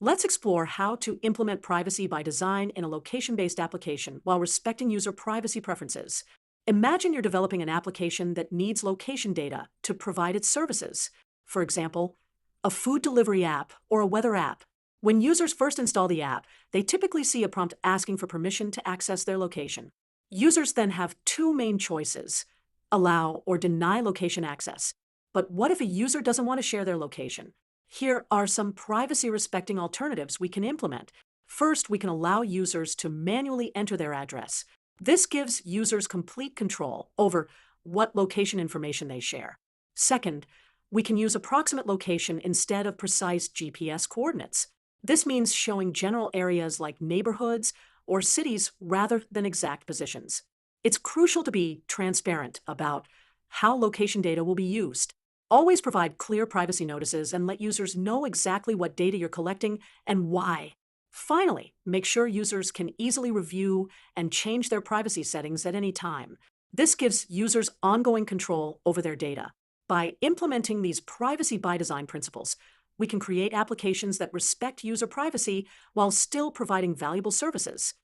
Let's explore how to implement privacy by design in a location-based application while respecting user privacy preferences. Imagine you're developing an application that needs location data to provide its services. For example, a food delivery app or a weather app. When users first install the app, they typically see a prompt asking for permission to access their location. Users then have two main choices: allow or deny location access. But what if a user doesn't want to share their location? Here are some privacy-respecting alternatives we can implement. First, we can allow users to manually enter their address. This gives users complete control over what location information they share. Second, we can use approximate location instead of precise GPS coordinates. This means showing general areas like neighborhoods or cities rather than exact positions. It's crucial to be transparent about how location data will be used. Always provide clear privacy notices and let users know exactly what data you're collecting and why. Finally, make sure users can easily review and change their privacy settings at any time. This gives users ongoing control over their data. By implementing these privacy by design principles, we can create applications that respect user privacy while still providing valuable services.